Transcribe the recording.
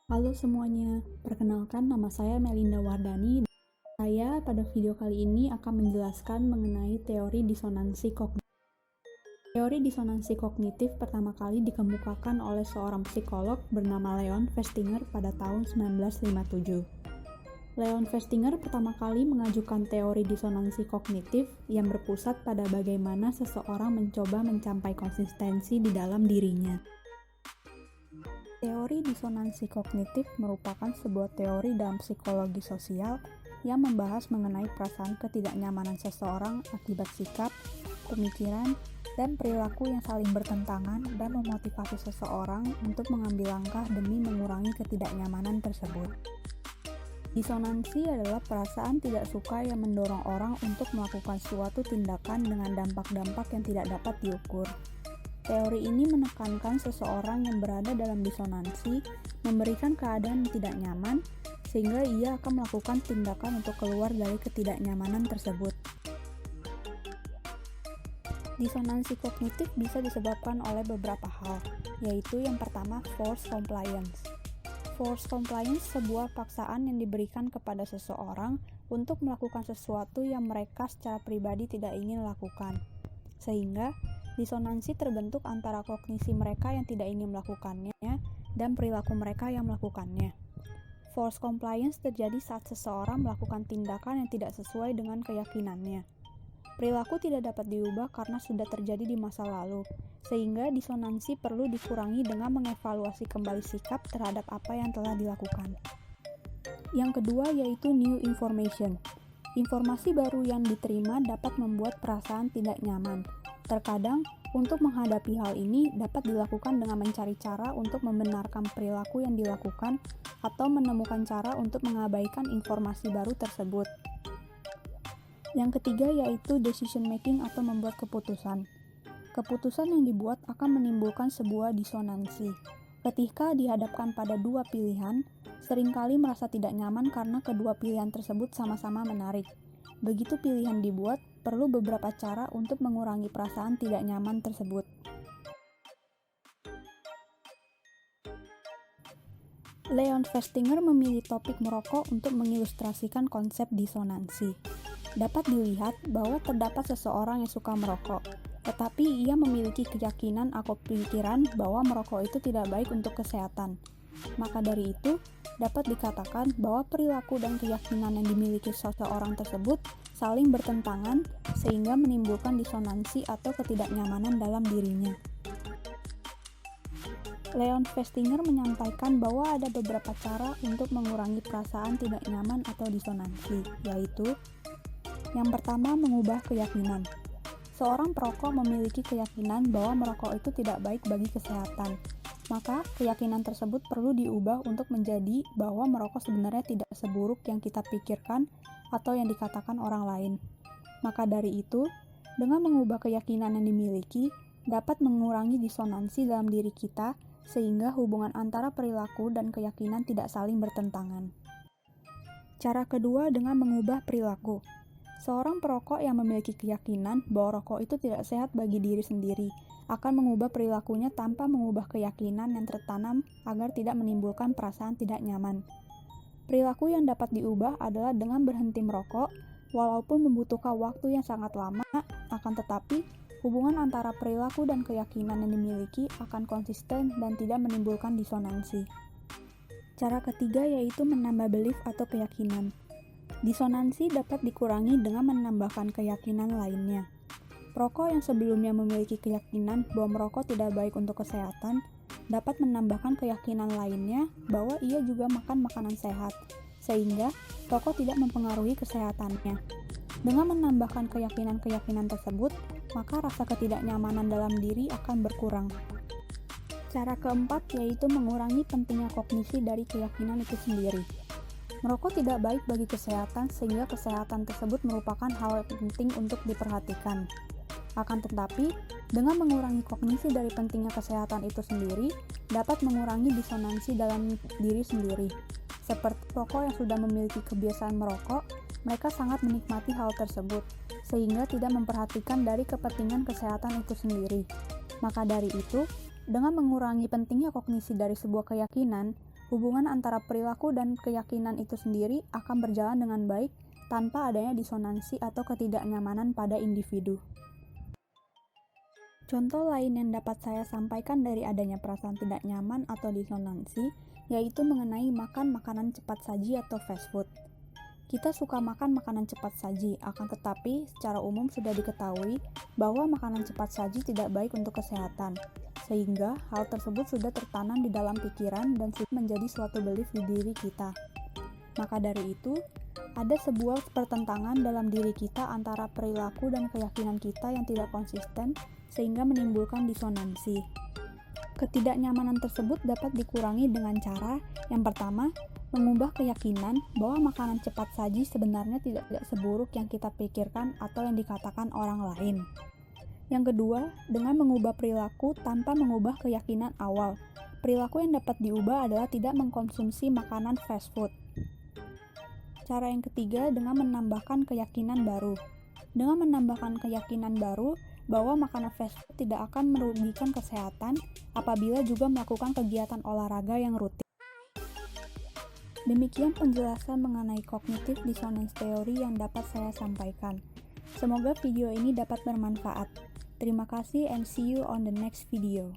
Halo semuanya, perkenalkan nama saya Melinda Wardani. Saya pada video kali ini akan menjelaskan mengenai teori disonansi kognitif. Teori disonansi kognitif pertama kali dikemukakan oleh seorang psikolog bernama Leon Festinger pada tahun 1957. Leon Festinger pertama kali mengajukan teori disonansi kognitif yang berpusat pada bagaimana seseorang mencoba mencapai konsistensi di dalam dirinya. Teori disonansi kognitif merupakan sebuah teori dalam psikologi sosial yang membahas mengenai perasaan ketidaknyamanan seseorang akibat sikap, pemikiran, dan perilaku yang saling bertentangan dan memotivasi seseorang untuk mengambil langkah demi mengurangi ketidaknyamanan tersebut. Disonansi adalah perasaan tidak suka yang mendorong orang untuk melakukan suatu tindakan dengan dampak-dampak yang tidak dapat diukur. Teori ini menekankan seseorang yang berada dalam disonansi memberikan keadaan yang tidak nyaman, sehingga ia akan melakukan tindakan untuk keluar dari ketidaknyamanan tersebut. Disonansi kognitif bisa disebabkan oleh beberapa hal, yaitu yang pertama forced compliance. Forced compliance sebuah paksaan yang diberikan kepada seseorang untuk melakukan sesuatu yang mereka secara pribadi tidak ingin lakukan, sehingga disonansi terbentuk antara kognisi mereka yang tidak ingin melakukannya dan perilaku mereka yang melakukannya. Forced compliance terjadi saat seseorang melakukan tindakan yang tidak sesuai dengan keyakinannya. Perilaku tidak dapat diubah karena sudah terjadi di masa lalu, sehingga disonansi perlu dikurangi dengan mengevaluasi kembali sikap terhadap apa yang telah dilakukan. Yang kedua yaitu new information. Informasi baru yang diterima dapat membuat perasaan tidak nyaman. Terkadang, untuk menghadapi hal ini dapat dilakukan dengan mencari cara untuk membenarkan perilaku yang dilakukan atau menemukan cara untuk mengabaikan informasi baru tersebut. Yang ketiga yaitu decision making atau membuat keputusan. Keputusan yang dibuat akan menimbulkan sebuah disonansi. Ketika dihadapkan pada dua pilihan, seringkali merasa tidak nyaman karena kedua pilihan tersebut sama-sama menarik. Begitu pilihan dibuat, perlu beberapa cara untuk mengurangi perasaan tidak nyaman tersebut. Leon Festinger memilih topik merokok untuk mengilustrasikan konsep disonansi. Dapat dilihat bahwa terdapat seseorang yang suka merokok, tetapi ia memiliki keyakinan atau pikiran bahwa merokok itu tidak baik untuk kesehatan. Maka dari itu, dapat dikatakan bahwa perilaku dan keyakinan yang dimiliki seseorang tersebut saling bertentangan sehingga menimbulkan disonansi atau ketidaknyamanan dalam dirinya. Leon Festinger menyampaikan bahwa ada beberapa cara untuk mengurangi perasaan tidak nyaman atau disonansi, yaitu yang pertama, mengubah keyakinan. Seorang perokok memiliki keyakinan bahwa merokok itu tidak baik bagi kesehatan. Maka, keyakinan tersebut perlu diubah untuk menjadi bahwa merokok sebenarnya tidak seburuk yang kita pikirkan atau yang dikatakan orang lain. Maka dari itu, dengan mengubah keyakinan yang dimiliki, dapat mengurangi disonansi dalam diri kita, sehingga hubungan antara perilaku dan keyakinan tidak saling bertentangan. Cara kedua dengan mengubah perilaku. Seorang perokok yang memiliki keyakinan bahwa rokok itu tidak sehat bagi diri sendiri, akan mengubah perilakunya tanpa mengubah keyakinan yang tertanam agar tidak menimbulkan perasaan tidak nyaman. Perilaku yang dapat diubah adalah dengan berhenti merokok, walaupun membutuhkan waktu yang sangat lama, akan tetapi hubungan antara perilaku dan keyakinan yang dimiliki akan konsisten dan tidak menimbulkan disonansi. Cara ketiga yaitu menambah belief atau keyakinan. Disonansi dapat dikurangi dengan menambahkan keyakinan lainnya. Perokok yang sebelumnya memiliki keyakinan bahwa merokok tidak baik untuk kesehatan, dapat menambahkan keyakinan lainnya bahwa ia juga makan makanan sehat, sehingga rokok tidak mempengaruhi kesehatannya. Dengan menambahkan keyakinan-keyakinan tersebut, maka rasa ketidaknyamanan dalam diri akan berkurang. Cara keempat yaitu mengurangi pentingnya kognisi dari keyakinan itu sendiri. Merokok tidak baik bagi kesehatan sehingga kesehatan tersebut merupakan hal yang penting untuk diperhatikan. Akan tetapi, dengan mengurangi kognisi dari pentingnya kesehatan itu sendiri, dapat mengurangi disonansi dalam diri sendiri. Seperti perokok yang sudah memiliki kebiasaan merokok, mereka sangat menikmati hal tersebut, sehingga tidak memperhatikan dari kepentingan kesehatan itu sendiri. Maka dari itu, dengan mengurangi pentingnya kognisi dari sebuah keyakinan, hubungan antara perilaku dan keyakinan itu sendiri akan berjalan dengan baik tanpa adanya disonansi atau ketidaknyamanan pada individu. Contoh lain yang dapat saya sampaikan dari adanya perasaan tidak nyaman atau disonansi, yaitu mengenai makan makanan cepat saji atau fast food. Kita suka makan makanan cepat saji, akan tetapi secara umum sudah diketahui bahwa makanan cepat saji tidak baik untuk kesehatan, sehingga hal tersebut sudah tertanam di dalam pikiran dan sudah menjadi suatu belief di diri kita. Maka dari itu, ada sebuah pertentangan dalam diri kita antara perilaku dan keyakinan kita yang tidak konsisten, sehingga menimbulkan disonansi. Ketidaknyamanan tersebut dapat dikurangi dengan cara yang pertama, mengubah keyakinan bahwa makanan cepat saji sebenarnya tidak seburuk yang kita pikirkan atau yang dikatakan orang lain. Yang kedua, dengan mengubah perilaku tanpa mengubah keyakinan awal. Perilaku yang dapat diubah adalah tidak mengkonsumsi makanan fast food. Cara yang ketiga, dengan menambahkan keyakinan baru. Dengan menambahkan keyakinan baru bahwa makanan fast food tidak akan merugikan kesehatan apabila juga melakukan kegiatan olahraga yang rutin. Demikian penjelasan mengenai cognitive dissonance theory yang dapat saya sampaikan. Semoga video ini dapat bermanfaat. Terima kasih and see you on the next video.